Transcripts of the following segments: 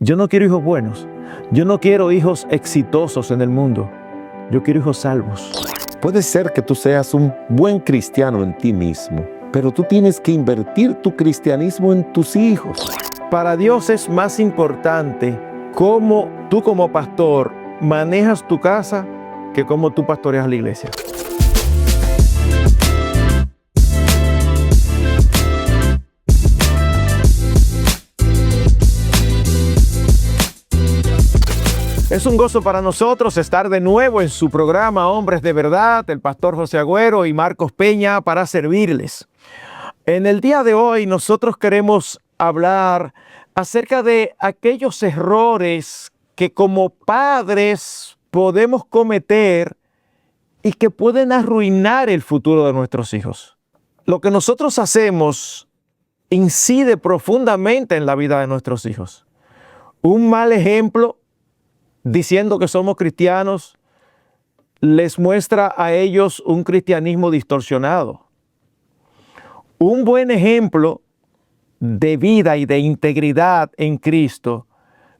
Yo no quiero hijos buenos. Yo no quiero hijos exitosos en el mundo. Yo quiero hijos salvos. Puede ser que tú seas un buen cristiano en ti mismo, pero tú tienes que invertir tu cristianismo en tus hijos. Para Dios es más importante cómo tú como pastor manejas tu casa que cómo tú pastoreas la iglesia. Es un gozo para nosotros estar de nuevo en su programa Hombres de Verdad, el pastor José Agüero y Marcos Peña para servirles. En el día de hoy nosotros queremos hablar acerca de aquellos errores que como padres podemos cometer y que pueden arruinar el futuro de nuestros hijos. Lo que nosotros hacemos incide profundamente en la vida de nuestros hijos. Un mal ejemplo, diciendo que somos cristianos, les muestra a ellos un cristianismo distorsionado. Un buen ejemplo de vida y de integridad en Cristo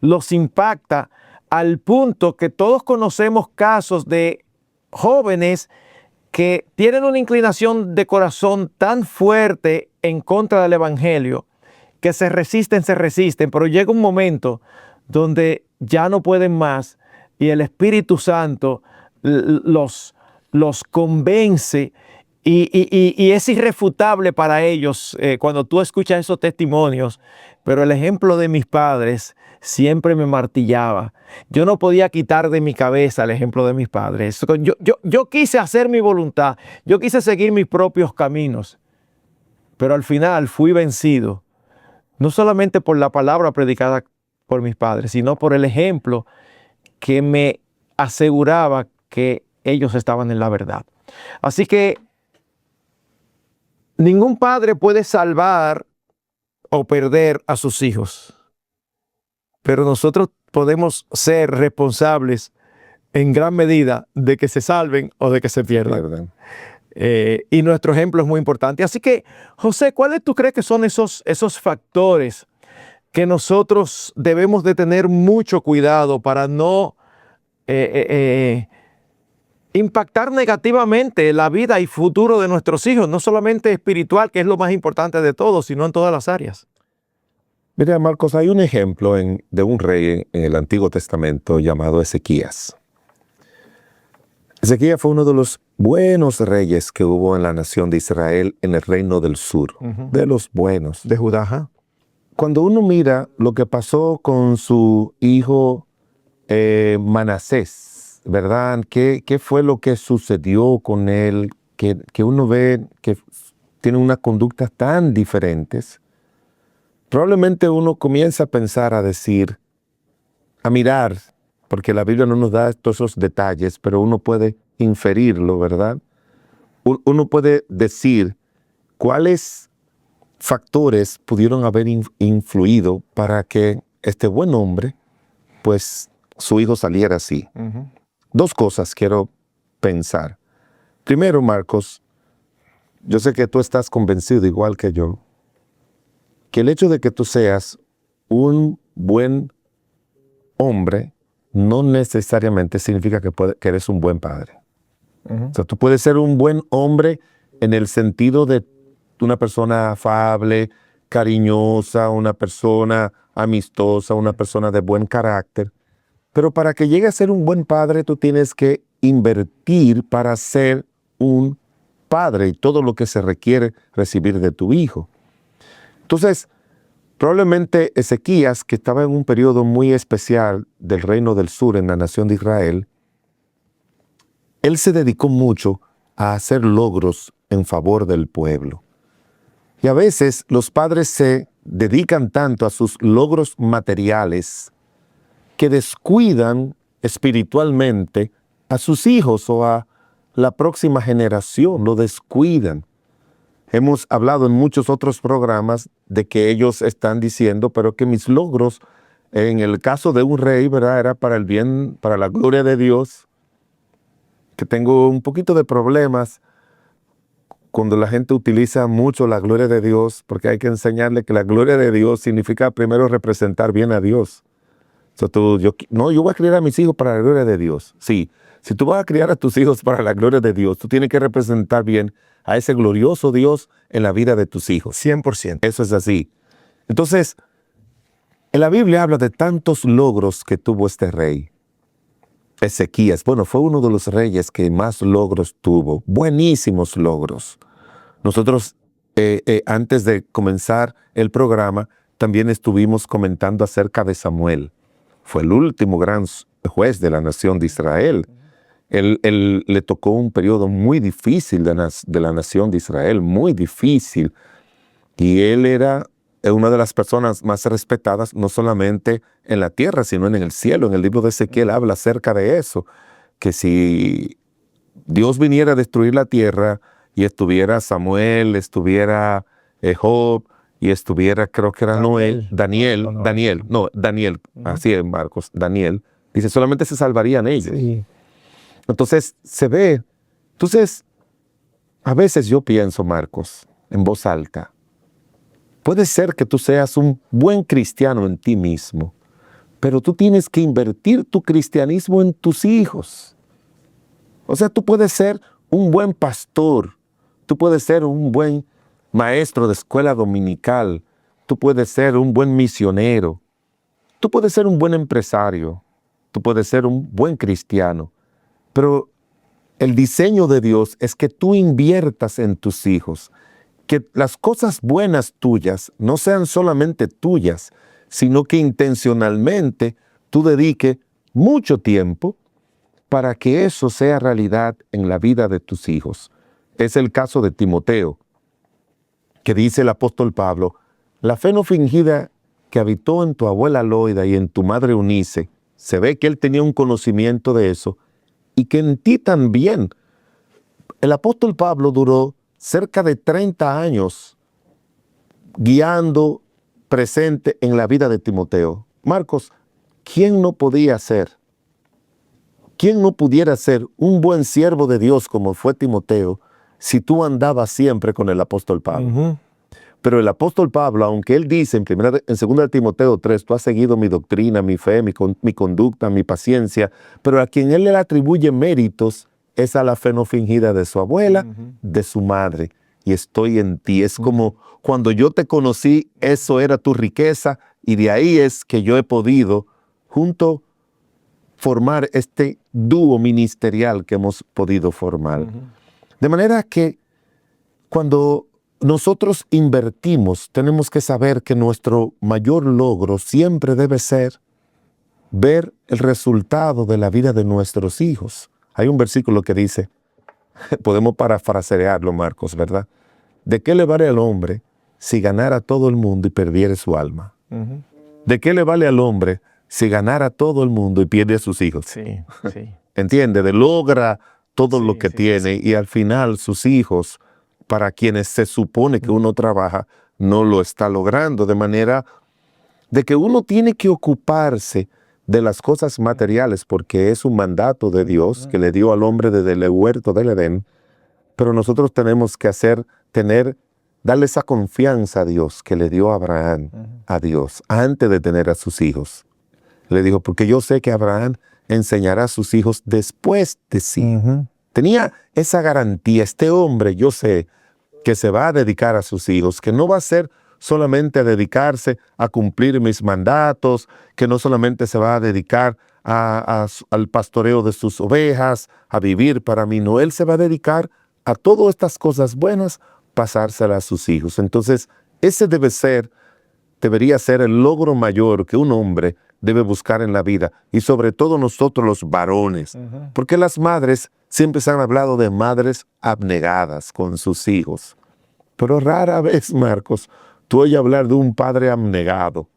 los impacta al punto que todos conocemos casos de jóvenes que tienen una inclinación de corazón tan fuerte en contra del Evangelio que se resisten, pero llega un momento donde ya no pueden más y el Espíritu Santo los convence y es irrefutable para ellos cuando tú escuchas esos testimonios. Pero el ejemplo de mis padres siempre me martillaba. Yo no podía quitar de mi cabeza el ejemplo de mis padres. Yo quise hacer mi voluntad, yo quise seguir mis propios caminos, pero al final fui vencido, no solamente por la palabra predicada por mis padres, sino por el ejemplo que me aseguraba que ellos estaban en la verdad. Así que ningún padre puede salvar o perder a sus hijos, pero nosotros podemos ser responsables en gran medida de que se salven o de que se pierdan. Y nuestro ejemplo es muy importante. Así que, José, ¿cuáles tú crees que son esos factores que nosotros debemos de tener mucho cuidado para no impactar negativamente la vida y futuro de nuestros hijos, no solamente espiritual, que es lo más importante de todo, sino en todas las áreas? Mira, Marcos, hay un ejemplo de un rey en el Antiguo Testamento llamado Ezequías. Ezequías fue uno de los buenos reyes que hubo en la nación de Israel en el reino del sur, de los buenos. De Judá. Cuando uno mira lo que pasó con su hijo Manasés, ¿verdad? ¿Qué fue lo que sucedió con él? Que uno ve que tiene unas conductas tan diferentes. Probablemente uno comienza a pensar, a decir, a mirar, porque la Biblia no nos da todos esos detalles, pero uno puede inferirlo, ¿verdad? Uno puede decir cuáles factores pudieron haber influido para que este buen hombre, pues su hijo saliera así. Dos cosas quiero pensar. Primero, Marcos, yo sé que tú estás convencido, igual que yo, que el hecho de que tú seas un buen hombre no necesariamente significa que eres un buen padre. O sea, tú puedes ser un buen hombre en el sentido de una persona afable, cariñosa, una persona amistosa, una persona de buen carácter. Pero para que llegue a ser un buen padre, tú tienes que invertir para ser un padre y todo lo que se requiere recibir de tu hijo. Entonces, probablemente Ezequías, que estaba en un periodo muy especial del reino del sur en la nación de Israel, él se dedicó mucho a hacer logros en favor del pueblo. Y a veces los padres se dedican tanto a sus logros materiales que descuidan espiritualmente a sus hijos o a la próxima generación, lo descuidan. Hemos hablado en muchos otros programas de que ellos están diciendo, pero que mis logros, en el caso de un rey, ¿verdad?, era para el bien, para la gloria de Dios, que tengo un poquito de problemas cuando la gente utiliza mucho la gloria de Dios, porque hay que enseñarle que la gloria de Dios significa primero representar bien a Dios. So, yo voy a criar a mis hijos para la gloria de Dios. Sí, si tú vas a criar a tus hijos para la gloria de Dios, tú tienes que representar bien a ese glorioso Dios en la vida de tus hijos. 100%. Eso es así. Entonces, en la Biblia habla de tantos logros que tuvo este rey. Ezequías, bueno, fue uno de los reyes que más logros tuvo. Buenísimos logros. Nosotros, antes de comenzar el programa, también estuvimos comentando acerca de Samuel. Fue el último gran juez de la nación de Israel. Él le tocó un periodo muy difícil de la nación de Israel, muy difícil. Y él era una de las personas más respetadas, no solamente en la tierra, sino en el cielo. En el libro de Ezequiel habla acerca de eso, que si Dios viniera a destruir la tierra y estuviera Samuel, estuviera Job, y estuviera, creo que era Daniel, así es, Marcos, Daniel, dice, solamente se salvarían ellos. Sí. Entonces, se ve. Entonces, a veces yo pienso, Marcos, en voz alta, puede ser que tú seas un buen cristiano en ti mismo, pero tú tienes que invertir tu cristianismo en tus hijos. O sea, tú puedes ser un buen pastor, tú puedes ser un buen maestro de escuela dominical, tú puedes ser un buen misionero, tú puedes ser un buen empresario, tú puedes ser un buen cristiano, pero el diseño de Dios es que tú inviertas en tus hijos, que las cosas buenas tuyas no sean solamente tuyas, sino que intencionalmente tú dediques mucho tiempo para que eso sea realidad en la vida de tus hijos. Es el caso de Timoteo, que dice el apóstol Pablo, la fe no fingida que habitó en tu abuela Loida y en tu madre Eunice, se ve que él tenía un conocimiento de eso, y que en ti también. El apóstol Pablo duró cerca de 30 años guiando, presente en la vida de Timoteo. Marcos, ¿quién no podía ser? ¿Quién no pudiera ser un buen siervo de Dios como fue Timoteo si tú andabas siempre con el apóstol Pablo? Pero el apóstol Pablo, aunque él dice en 2 Timoteo 3, tú has seguido mi doctrina, mi fe, mi conducta, mi paciencia, pero a quien él le atribuye méritos es a la fe no fingida de su abuela, de su madre. Y estoy en ti. Es como cuando yo te conocí, eso era tu riqueza, y de ahí es que yo he podido, junto, formar este dúo ministerial que hemos podido formar. De manera que cuando nosotros invertimos, tenemos que saber que nuestro mayor logro siempre debe ser ver el resultado de la vida de nuestros hijos. Hay un versículo que dice, podemos parafrasearlo, Marcos, ¿verdad? ¿De qué le vale al hombre si ganara todo el mundo y perdiere su alma? ¿De qué le vale al hombre si ganara todo el mundo y pierde a sus hijos? Sí, sí. ¿Entiende? Logra todo lo que tiene y al final sus hijos, para quienes se supone que uno trabaja, no lo está logrando, de manera de que uno tiene que ocuparse de las cosas materiales porque es un mandato de Dios que le dio al hombre desde el huerto del Edén, pero nosotros tenemos que darle esa confianza a Dios que le dio a Abraham, a Dios, antes de tener a sus hijos. Le dijo, porque yo sé que Abraham enseñará a sus hijos después de sí. Tenía esa garantía. Este hombre, yo sé que se va a dedicar a sus hijos, que no va a ser solamente a dedicarse a cumplir mis mandatos, que no solamente se va a dedicar al pastoreo de sus ovejas, a vivir para mí. No, él se va a dedicar a todas estas cosas buenas, pasárselas a sus hijos. Entonces, ese debería ser el logro mayor que un hombre debe buscar en la vida, y sobre todo nosotros los varones, porque las madres siempre se han hablado de madres abnegadas con sus hijos, pero rara vez, Marcos, tú oyes hablar de un padre abnegado.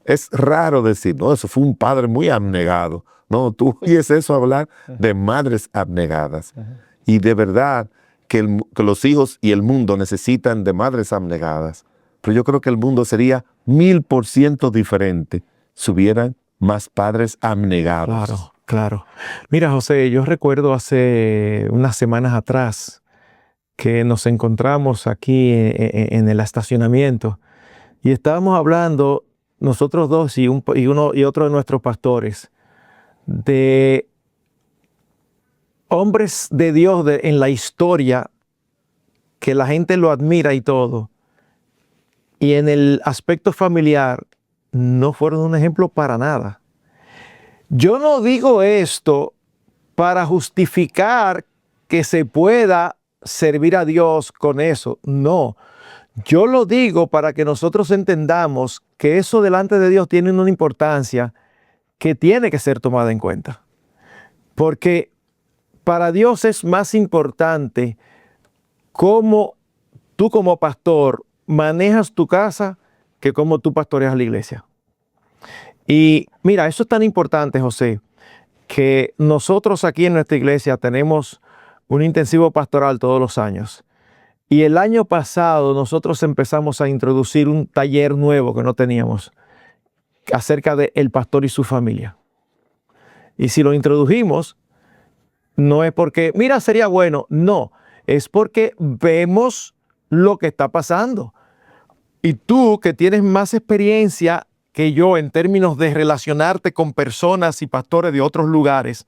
Es raro decir, no, eso fue un padre muy abnegado. No, tú oyes eso hablar de madres abnegadas. Y de verdad que los hijos y el mundo necesitan de madres abnegadas, pero yo creo que el mundo sería 1000% diferente si hubieran más padres abnegados. Claro, claro. Mira, José, yo recuerdo hace unas semanas atrás que nos encontramos aquí en el estacionamiento y estábamos hablando nosotros dos y otro de nuestros pastores, de hombres de Dios en la historia, que la gente lo admira y todo, y en el aspecto familiar no fueron un ejemplo para nada. Yo no digo esto para justificar que se pueda servir a Dios con eso, no. Yo lo digo para que nosotros entendamos que eso delante de Dios tiene una importancia que tiene que ser tomada en cuenta. Porque para Dios es más importante cómo tú como pastor manejas tu casa que cómo tú pastoreas la iglesia. Y mira, eso es tan importante, José, que nosotros aquí en nuestra iglesia tenemos un intensivo pastoral todos los años. Y el año pasado nosotros empezamos a introducir un taller nuevo que no teníamos acerca de el pastor y su familia. Y si lo introdujimos, no es porque, mira, sería bueno, no, es porque vemos lo que está pasando. Y tú, que tienes más experiencia que yo en términos de relacionarte con personas y pastores de otros lugares,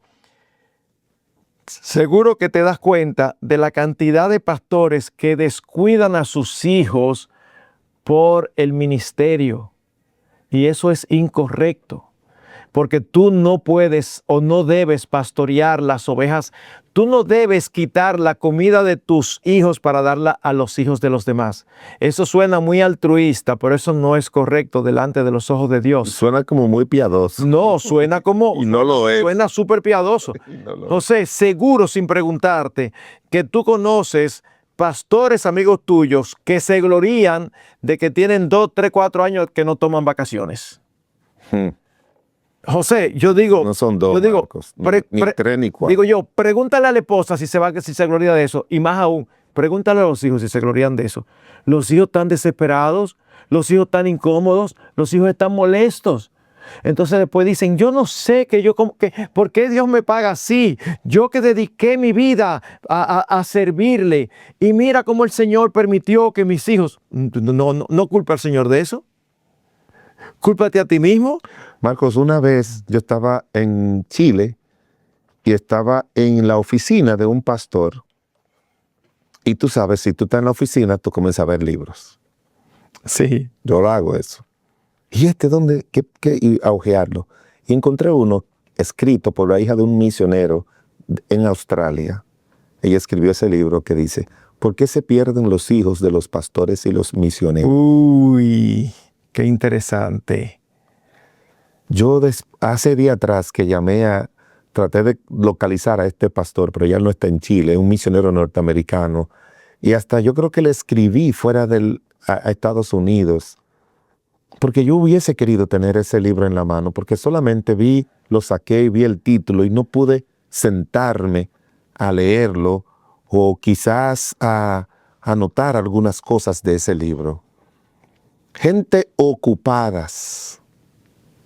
seguro que te das cuenta de la cantidad de pastores que descuidan a sus hijos por el ministerio. Y eso es incorrecto. Porque tú no puedes o no debes pastorear las ovejas. Tú no debes quitar la comida de tus hijos para darla a los hijos de los demás. Eso suena muy altruista, pero eso no es correcto delante de los ojos de Dios. Suena como muy piadoso. No, suena como... Y no lo es. Suena súper piadoso. José, seguro sin preguntarte que tú conoces pastores amigos tuyos que se glorían de que tienen 2, 3, 4 años que no toman vacaciones. José, yo digo... No son 2, Marcos, ni 3 ni 4. Digo yo, pregúntale a la esposa si se gloria de eso. Y más aún, pregúntale a los hijos si se glorían de eso. Los hijos están desesperados, los hijos están incómodos, los hijos están molestos. Entonces después dicen, yo no sé ¿por qué Dios me paga así? Yo que dediqué mi vida a servirle. Y mira cómo el Señor permitió que mis hijos... No culpa al Señor de eso. Cúlpate a ti mismo. Marcos, una vez yo estaba en Chile y estaba en la oficina de un pastor. Y tú sabes, si tú estás en la oficina, tú comienzas a ver libros. Sí. Yo lo hago eso. ¿Y dónde? Y a ojearlo. Y encontré uno escrito por la hija de un misionero en Australia. Ella escribió ese libro que dice, ¿por qué se pierden los hijos de los pastores y los misioneros? Uy, qué interesante. Yo hace días atrás que traté de localizar a este pastor, pero ya no está en Chile, es un misionero norteamericano. Y hasta yo creo que le escribí fuera a Estados Unidos, porque yo hubiese querido tener ese libro en la mano, porque solamente lo saqué y vi el título y no pude sentarme a leerlo o quizás a anotar algunas cosas de ese libro. Gente ocupadas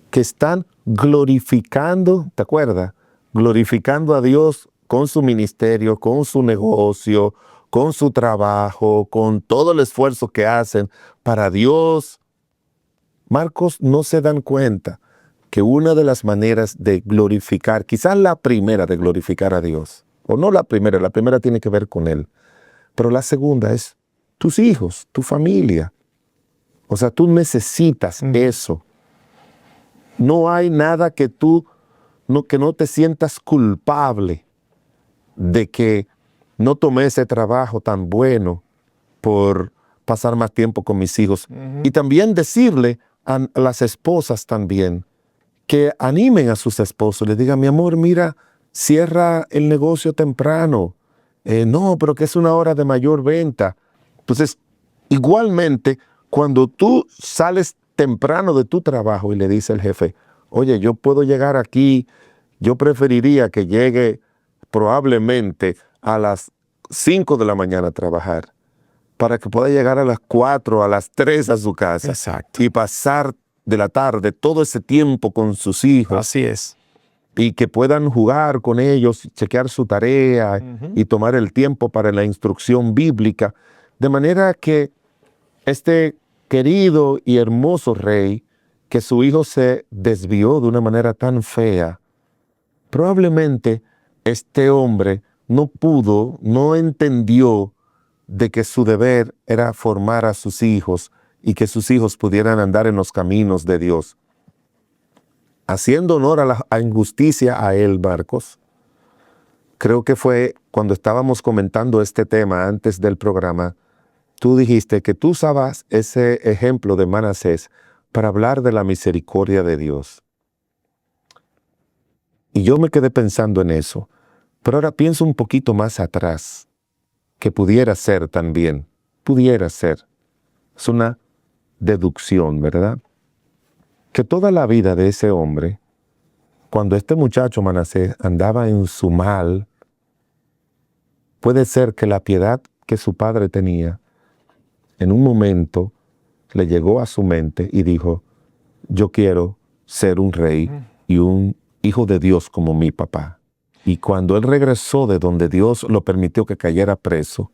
que están glorificando, ¿te acuerdas? Glorificando a Dios con su ministerio, con su negocio, con su trabajo, con todo el esfuerzo que hacen para Dios. Marcos, no se dan cuenta que una de las maneras de glorificar, quizás la primera de glorificar a Dios, o no la primera tiene que ver con Él, pero la segunda es tus hijos, tu familia. O sea, tú necesitas eso. No hay nada que no te sientas culpable de que no tomé ese trabajo tan bueno por pasar más tiempo con mis hijos. Y también decirle a las esposas también que animen a sus esposos, les digan, mi amor, mira, cierra el negocio temprano. No, pero que es una hora de mayor venta. Entonces, igualmente, cuando tú sales temprano de tu trabajo y le dice el jefe, oye, yo puedo llegar aquí, yo preferiría que llegue probablemente a las 5 de la mañana a trabajar, para que pueda llegar a las 4, a las 3 a su casa. Exacto. Y pasar de la tarde todo ese tiempo con sus hijos. Así es. Y que puedan jugar con ellos, chequear su tarea y tomar el tiempo para la instrucción bíblica. De manera que este querido y hermoso rey, que su hijo se desvió de una manera tan fea, probablemente este hombre no entendió de que su deber era formar a sus hijos y que sus hijos pudieran andar en los caminos de Dios. Haciendo honor a la injusticia a él, Marcos, creo que fue cuando estábamos comentando este tema antes del programa, tú dijiste que tú usabas ese ejemplo de Manasés para hablar de la misericordia de Dios. Y yo me quedé pensando en eso, pero ahora pienso un poquito más atrás, que pudiera ser también, pudiera ser. Es una deducción, ¿verdad? Que toda la vida de ese hombre, cuando este muchacho Manasés andaba en su mal, puede ser que la piedad que su padre tenía, en un momento le llegó a su mente y dijo, yo quiero ser un rey y un hijo de Dios como mi papá. Y cuando él regresó de donde Dios lo permitió que cayera preso,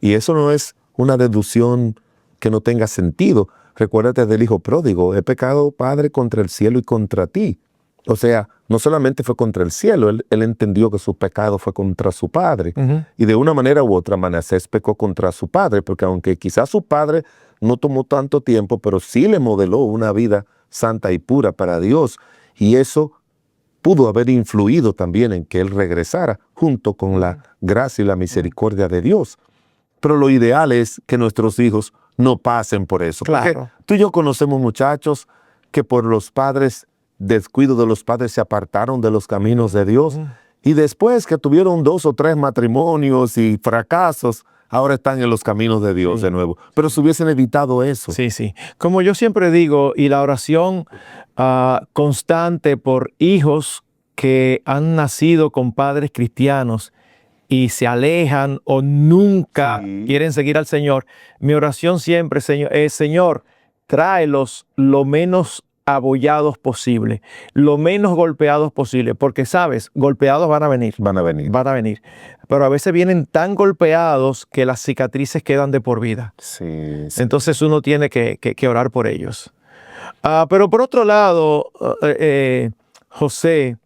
y eso no es una deducción que no tenga sentido. Recuérdate del hijo pródigo, he pecado, Padre, contra el cielo y contra ti. O sea, no solamente fue contra el cielo, él entendió que su pecado fue contra su padre. Y de una manera u otra Manasés pecó contra su padre, porque aunque quizás su padre no tomó tanto tiempo, pero sí le modeló una vida santa y pura para Dios. Y eso pudo haber influido también en que él regresara, junto con la gracia y la misericordia de Dios. Pero lo ideal es que nuestros hijos no pasen por eso. Claro. Porque tú y yo conocemos muchachos que por los padres, descuido de los padres, se apartaron de los caminos de Dios. Y después que tuvieron 2 o 3 matrimonios y fracasos, ahora están en los caminos de Dios de nuevo. Pero se hubiesen evitado eso. Sí, sí. Como yo siempre digo, y la oración constante por hijos que han nacido con padres cristianos y se alejan o nunca quieren seguir al Señor, mi oración siempre, Señor, es, Señor, tráelos lo menos abollados posible, lo menos golpeados posible, porque sabes, golpeados van a venir. Van a venir. Pero a veces vienen tan golpeados que las cicatrices quedan de por vida. Sí. Entonces uno tiene que orar por ellos. Pero por otro lado, José,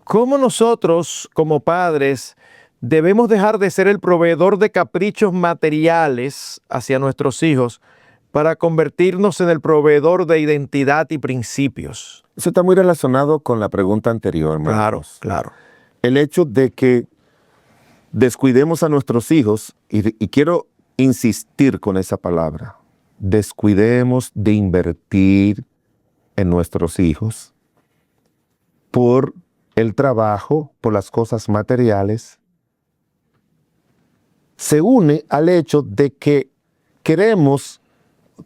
¿cómo nosotros como padres debemos dejar de ser el proveedor de caprichos materiales hacia nuestros hijos para convertirnos en el proveedor de identidad y principios? Eso está muy relacionado con la pregunta anterior, Marcos. Claro. El hecho de que descuidemos a nuestros hijos, y quiero insistir con esa palabra, descuidemos de invertir en nuestros hijos por el trabajo, por las cosas materiales, se une al hecho de que queremos.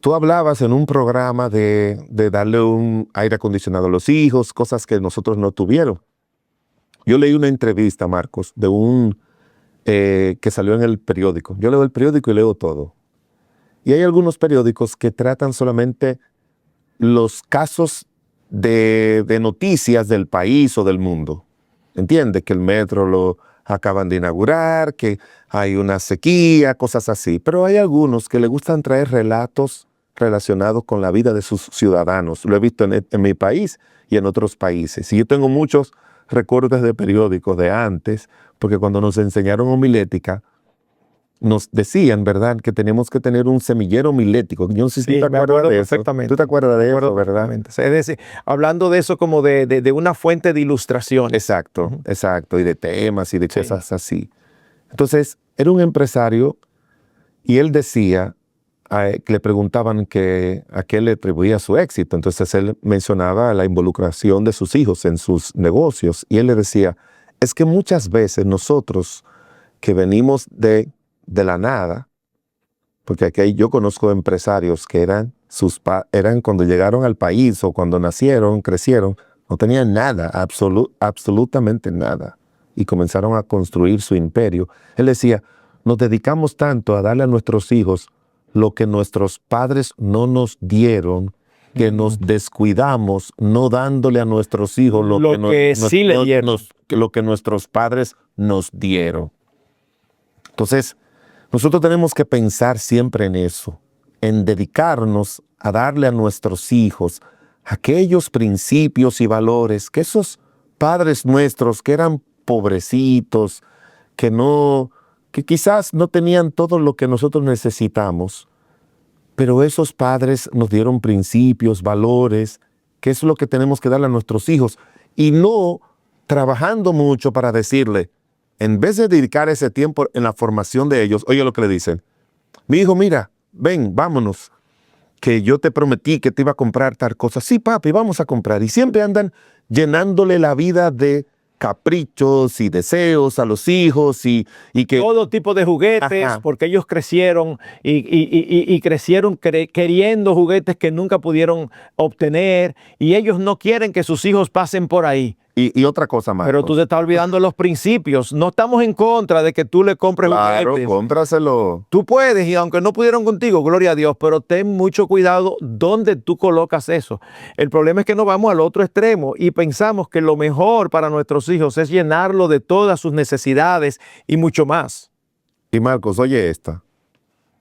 Tú hablabas en un programa de darle un aire acondicionado a los hijos, cosas que nosotros no tuvieron. Yo leí una entrevista, Marcos, de un que salió en el periódico. Yo leo el periódico y leo todo. Y hay algunos periódicos que tratan solamente los casos de noticias del país o del mundo. ¿Entiendes? Que el metro lo acaban de inaugurar, que hay una sequía, cosas así. Pero hay algunos que les gustan traer relatos relacionados con la vida de sus ciudadanos. Lo he visto en mi país y en otros países. Y yo tengo muchos recortes de periódicos de antes, porque cuando nos enseñaron homilética, nos decían, ¿verdad?, que teníamos que tener un semillero homilético. Yo no sé si tú te acuerdas de eso. Perfectamente. Tú te acuerdas de eso, ¿verdad? Es decir, hablando de eso como de una fuente de ilustración. Exacto, exacto, y de temas y de cosas así. Entonces, era un empresario y él decía, que le preguntaban a qué le atribuía su éxito. Entonces, él mencionaba la involucración de sus hijos en sus negocios y él le decía, es que muchas veces nosotros que venimos de la nada, porque aquí yo conozco empresarios que eran cuando llegaron al país o cuando nacieron, crecieron, no tenían nada, absolutamente nada, y comenzaron a construir su imperio. Él decía, nos dedicamos tanto a darle a nuestros hijos lo que nuestros padres no nos dieron, que nos descuidamos no dándole a nuestros hijos lo que nuestros padres nos dieron. Entonces, nosotros tenemos que pensar siempre en eso, en dedicarnos a darle a nuestros hijos aquellos principios y valores que esos padres nuestros que eran pobrecitos, que quizás no tenían todo lo que nosotros necesitamos, pero esos padres nos dieron principios, valores, que es lo que tenemos que darle a nuestros hijos, y no trabajando mucho para decirle, en vez de dedicar ese tiempo en la formación de ellos, oye lo que le dicen, mi hijo, mira, ven, vámonos, que yo te prometí que te iba a comprar tal cosa. Sí, papi, vamos a comprar. Y siempre andan llenándole la vida de caprichos y deseos a los hijos y que... Todo tipo de juguetes, Ajá. porque ellos crecieron y crecieron queriendo juguetes que nunca pudieron obtener, y ellos no quieren que sus hijos pasen por ahí. Y otra cosa más. Pero tú te estás olvidando de los principios. No estamos en contra de que tú le compres Claro, juguetes. cómpraselo. Tú puedes, y aunque no pudieron contigo, gloria a Dios, pero ten mucho cuidado dónde tú colocas eso. El problema es que nos vamos al otro extremo y pensamos que lo mejor para nuestros hijos es llenarlo de todas sus necesidades y mucho más. Y Marcos, oye esta,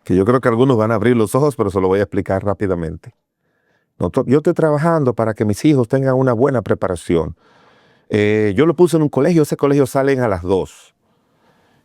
que yo creo que algunos van a abrir los ojos, pero se lo voy a explicar rápidamente. Yo estoy trabajando para que mis hijos tengan una buena preparación. Yo lo puse en un colegio, ese colegio salen a las 2.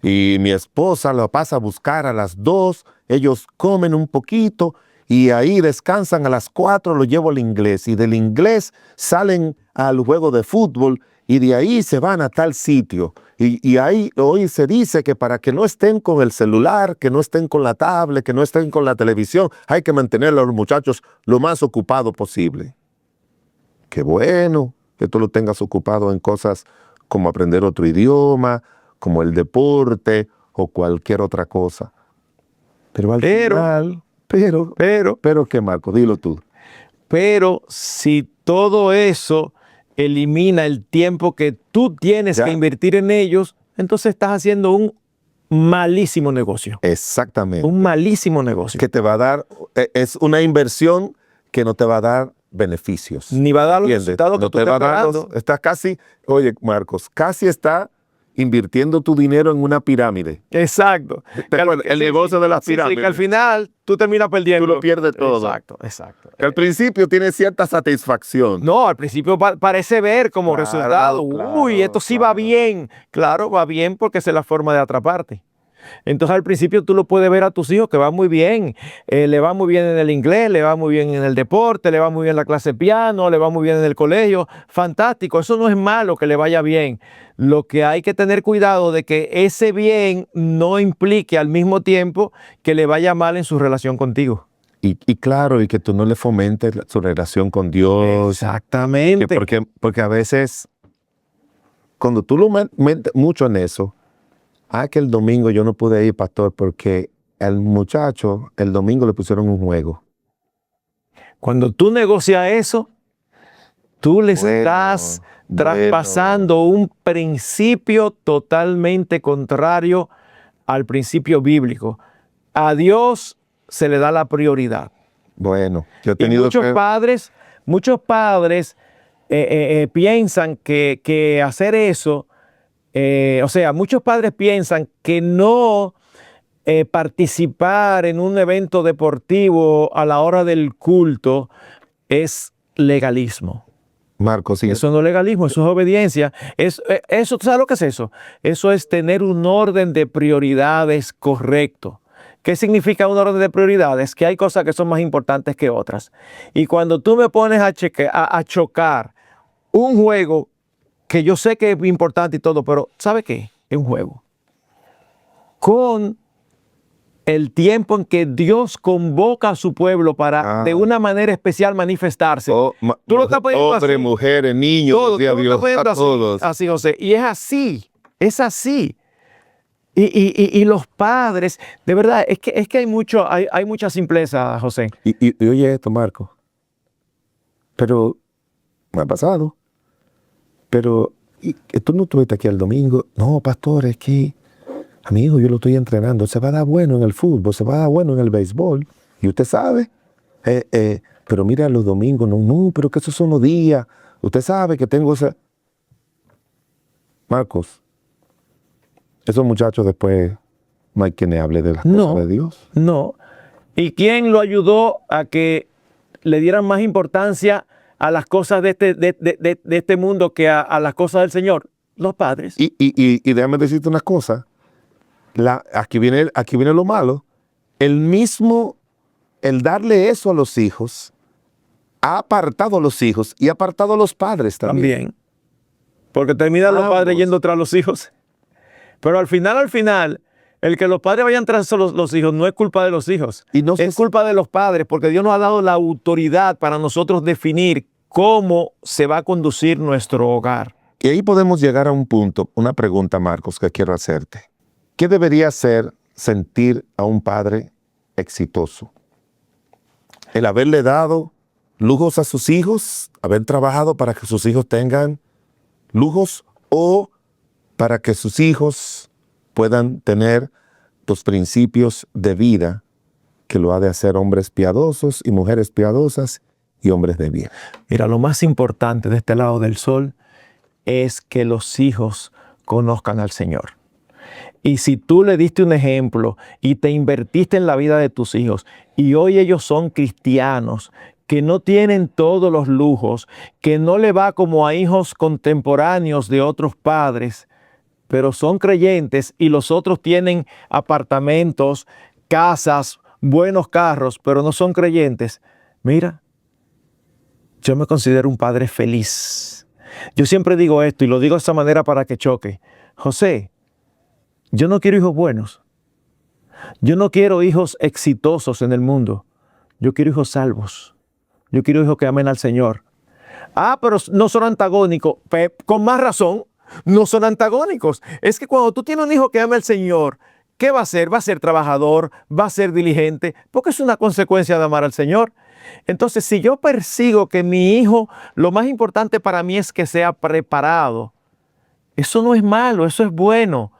Y mi esposa lo pasa a buscar a las 2, ellos comen un poquito y ahí descansan a las 4, lo llevo al inglés. Y del inglés salen al juego de fútbol y de ahí se van a tal sitio. Y ahí hoy se dice que para que no estén con el celular, que no estén con la tablet, que no estén con la televisión, hay que mantener a los muchachos lo más ocupado posible. Qué bueno que tú lo tengas ocupado en cosas como aprender otro idioma, como el deporte o cualquier otra cosa. Pero al final, pero ¿qué, Marco? Dilo tú. Pero si todo eso elimina el tiempo que tú tienes que invertir en ellos, entonces estás haciendo un malísimo negocio. Exactamente. Un malísimo negocio. Que te va a dar, es una inversión que no te va a dar beneficios. Ni va a dar los ¿Entiendes? resultados que No tú te va estás dando. esperando. Está casi, oye, Marcos, casi está invirtiendo tu dinero en una pirámide. Exacto. ¿Te acuerdas? El negocio de las pirámides. Sí, que al final tú terminas perdiendo. Tú lo pierdes todo. Exacto. Que al principio tiene cierta satisfacción. No, al principio parece ver como resultado, uy, esto sí va bien. Claro, va bien porque esa es la forma de atraparte. Entonces al principio tú lo puedes ver a tus hijos que van muy bien, le va muy bien en el inglés, le va muy bien en el deporte, le va muy bien en la clase de piano, le va muy bien en el colegio, fantástico, eso no es malo que le vaya bien. Lo que hay que tener cuidado de que ese bien no implique al mismo tiempo que le vaya mal en su relación contigo. Y claro, y que tú no le fomentes su relación con Dios. Exactamente. Porque a veces, cuando tú lo metes mucho en eso, que el domingo yo no pude ir, pastor, porque al muchacho el domingo le pusieron un juego. Cuando tú negocias eso, tú le estás traspasando un principio totalmente contrario al principio bíblico. A Dios se le da la prioridad. Bueno, yo he Y tenido muchos padres piensan que hacer eso, muchos padres piensan que no participar en un evento deportivo a la hora del culto es legalismo. Marcos, sí. Eso no es legalismo, eso es obediencia. Eso, ¿tú sabes lo que es eso? Eso es tener un orden de prioridades correcto. ¿Qué significa un orden de prioridades? Que hay cosas que son más importantes que otras. Y cuando tú me pones a chocar un juego que yo sé que es importante y todo, pero ¿sabe qué? Es un juego. Con el tiempo en que Dios convoca a su pueblo para de una manera especial manifestarse. Tú lo estás poniendo hombres, así. mujeres, niños, Todo, Dios, a todos. Así, José. Y es así. Y los padres, de verdad, es que hay mucha simpleza, José. Y oye esto, Marco. Pero me ha pasado. Pero tú no estuviste aquí el domingo. No, pastor, es que a mi hijo yo lo estoy entrenando. Se va a dar bueno en el fútbol, se va a dar bueno en el béisbol. Y usted sabe. Pero mira, los domingos, no, pero que esos son los días. Usted sabe que tengo esa... Marcos, esos muchachos después no hay quien le hable de las cosas de Dios. No. ¿Y quién lo ayudó a que le dieran más importancia a las cosas de este mundo que a las cosas del Señor? Los padres. Y déjame decirte una cosa. Aquí viene lo malo. El darle eso a los hijos ha apartado a los hijos y ha apartado a los padres también. Porque terminan los padres yendo tras los hijos. Pero al final, el que los padres vayan tras los hijos no es culpa de los hijos. Es culpa de los padres, porque Dios nos ha dado la autoridad para nosotros definir cómo se va a conducir nuestro hogar. Y ahí podemos llegar a un punto, una pregunta, Marcos, que quiero hacerte. ¿Qué debería sentir a un padre exitoso? El haberle dado lujos a sus hijos, haber trabajado para que sus hijos tengan lujos, o para que sus hijos puedan tener los principios de vida que lo ha de hacer hombres piadosos y mujeres piadosas y hombres de bien. Mira, lo más importante de este lado del sol es que los hijos conozcan al Señor. Y si tú le diste un ejemplo y te invertiste en la vida de tus hijos y hoy ellos son cristianos, que no tienen todos los lujos, que no le va como a hijos contemporáneos de otros padres, pero son creyentes y los otros tienen apartamentos, casas, buenos carros, pero no son creyentes. Mira, yo me considero un padre feliz. Yo siempre digo esto y lo digo de esta manera para que choque. José, yo no quiero hijos buenos. Yo no quiero hijos exitosos en el mundo. Yo quiero hijos salvos. Yo quiero hijos que amen al Señor. Pero no son antagónicos. Con más razón, no son antagónicos. Es que cuando tú tienes un hijo que ama al Señor, ¿qué va a hacer? Va a ser trabajador, va a ser diligente, porque es una consecuencia de amar al Señor. Entonces, si yo persigo que mi hijo, lo más importante para mí es que sea preparado, eso no es malo, eso es bueno,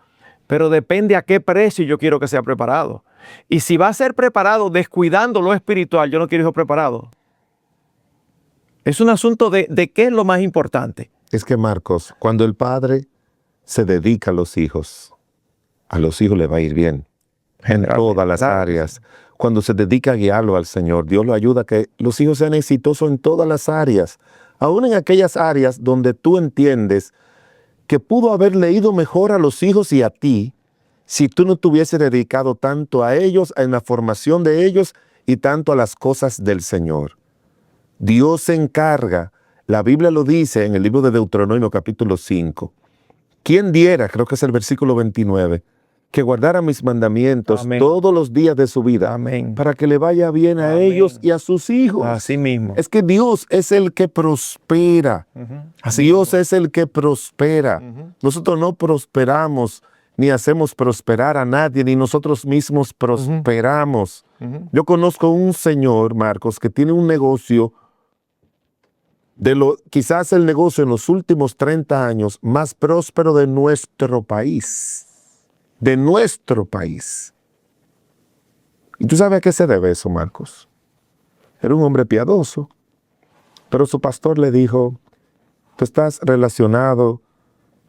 pero depende a qué precio yo quiero que sea preparado. Y si va a ser preparado descuidando lo espiritual, yo no quiero hijos preparados. Es un asunto de qué es lo más importante. Es que, Marcos, cuando el padre se dedica a los hijos le va a ir bien en todas las áreas. Cuando se dedica a guiarlo al Señor, Dios lo ayuda a que los hijos sean exitosos en todas las áreas, aún en aquellas áreas donde tú entiendes que pudo haber leído mejor a los hijos y a ti si tú no te hubieses dedicado tanto a ellos, en la formación de ellos y tanto a las cosas del Señor. Dios se encarga, la Biblia lo dice en el libro de Deuteronomio capítulo 5. ¿Quién diera, creo que es el versículo 29, que guardara mis mandamientos Amén. Todos los días de su vida? Amén. Para que le vaya bien a Amén. ellos y a sus hijos. Así mismo. Es que Dios es el que prospera. Dios es el que prospera. Nosotros no prosperamos ni hacemos prosperar a nadie, ni nosotros mismos prosperamos. Yo conozco un señor, Marcos, que tiene un negocio, quizás el negocio en los últimos 30 años más próspero de nuestro país. De nuestro país. ¿Y tú sabes a qué se debe eso, Marcos? Era un hombre piadoso, pero su pastor le dijo, tú estás relacionado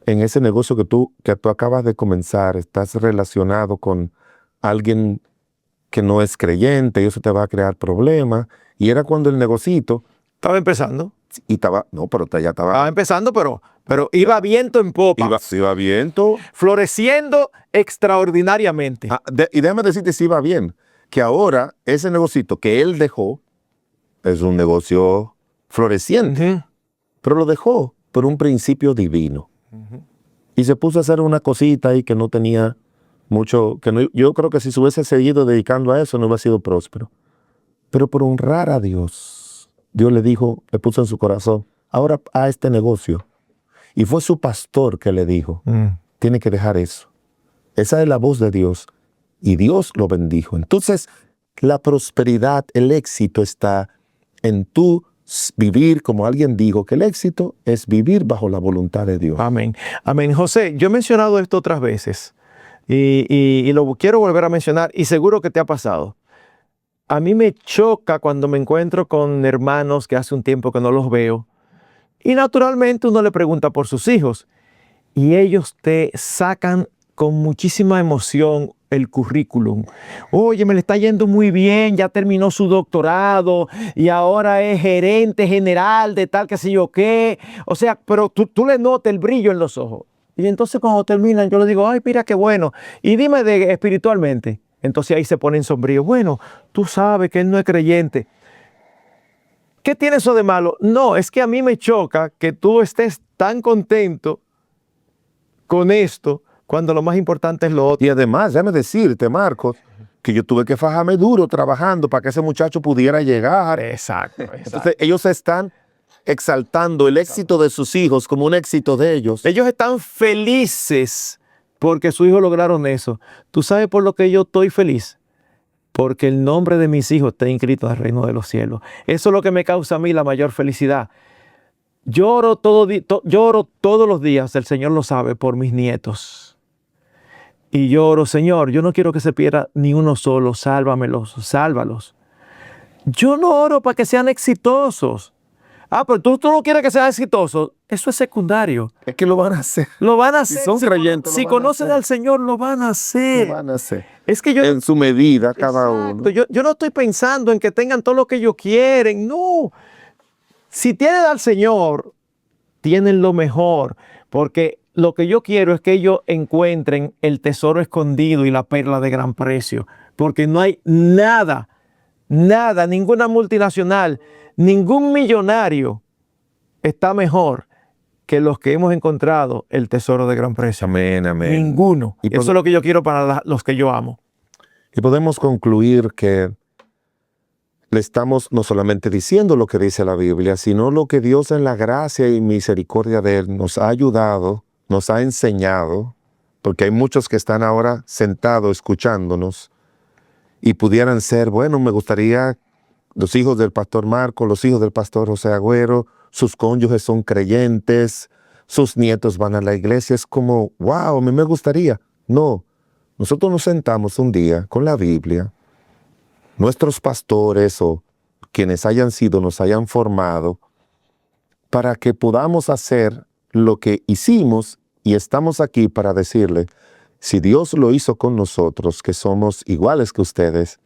en ese negocio que tú acabas de comenzar, estás relacionado con alguien que no es creyente y eso te va a crear problemas. Y era cuando el negocito estaba empezando. Estaba empezando, pero iba viento en popa. Iba viento. Floreciendo extraordinariamente. Y déjame decirte si iba bien, que ahora ese negocito que él dejó es un negocio floreciente, pero lo dejó por un principio divino. Y se puso a hacer una cosita ahí que no tenía mucho, yo creo que si se hubiese seguido dedicando a eso no hubiera sido próspero. Pero por honrar a Dios, Dios le puso en su corazón, ahora a este negocio. Y fue su pastor que le dijo, tiene que dejar eso. Esa es la voz de Dios. Y Dios lo bendijo. Entonces, la prosperidad, el éxito está en tú vivir, como alguien dijo, que el éxito es vivir bajo la voluntad de Dios. Amén. Amén. José, yo he mencionado esto otras veces y lo quiero volver a mencionar y seguro que te ha pasado. A mí me choca cuando me encuentro con hermanos que hace un tiempo que no los veo y naturalmente uno le pregunta por sus hijos y ellos te sacan con muchísima emoción el currículum. Oye, me le está yendo muy bien, ya terminó su doctorado y ahora es gerente general de tal que sé yo qué. O sea, pero tú le notas el brillo en los ojos. Y entonces cuando terminan yo le digo, ay, mira qué bueno. Y dime espiritualmente. Entonces ahí se ponen sombríos. Bueno, tú sabes que él no es creyente. ¿Qué tiene eso de malo? No, es que a mí me choca que tú estés tan contento con esto cuando lo más importante es lo otro. Y además, déjame decirte, Marcos, que yo tuve que fajarme duro trabajando para que ese muchacho pudiera llegar. Exacto. Entonces, ellos están exaltando el éxito de sus hijos como un éxito de ellos. Ellos están felices porque sus hijos lograron eso. ¿Tú sabes por lo que yo estoy feliz? Porque el nombre de mis hijos está inscrito en el reino de los cielos. Eso es lo que me causa a mí la mayor felicidad. Lloro todos los días, el Señor lo sabe, por mis nietos. Y lloro, Señor, yo no quiero que se pierda ni uno solo, sálvamelos, sálvalos. Yo no oro para que sean exitosos. Ah, pero tú no quieres que sean exitosos. Eso es secundario. Es que lo van a hacer. Lo van a hacer. Si son creyentes, si conocen al Señor, lo van a hacer. Lo van a hacer. Es que yo, en su medida, cada exacto, uno. yo no estoy pensando en que tengan todo lo que ellos quieren. No. Si tienen al Señor, tienen lo mejor. Porque lo que yo quiero es que ellos encuentren el tesoro escondido y la perla de gran precio. Porque no hay nada, ninguna multinacional, ningún millonario está mejor que los que hemos encontrado el tesoro de gran precio. Amén, amén. Ninguno. Y eso es lo que yo quiero para los que yo amo. Y podemos concluir que le estamos no solamente diciendo lo que dice la Biblia, sino lo que Dios en la gracia y misericordia de Él nos ha ayudado, nos ha enseñado, porque hay muchos que están ahora sentados escuchándonos y pudieran ser, bueno, me gustaría los hijos del pastor Marco, los hijos del pastor José Agüero, sus cónyuges son creyentes, sus nietos van a la iglesia. Es como, wow, a mí me gustaría. No, nosotros nos sentamos un día con la Biblia, nuestros pastores o quienes hayan sido, nos hayan formado, para que podamos hacer lo que hicimos y estamos aquí para decirle, si Dios lo hizo con nosotros, que somos iguales que ustedes,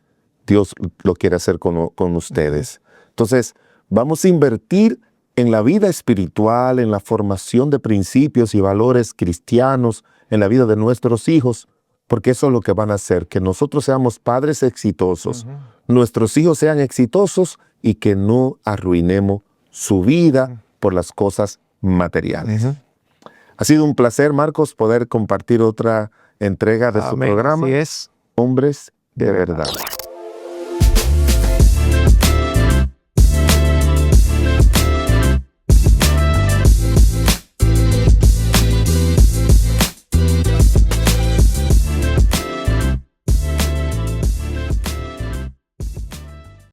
Dios lo quiere hacer con ustedes. Entonces, vamos a invertir en la vida espiritual, en la formación de principios y valores cristianos, en la vida de nuestros hijos, porque eso es lo que van a hacer, que nosotros seamos padres exitosos, nuestros hijos sean exitosos y que no arruinemos su vida por las cosas materiales. Ha sido un placer, Marcos, poder compartir otra entrega de su programa. Así es. Hombres de verdad.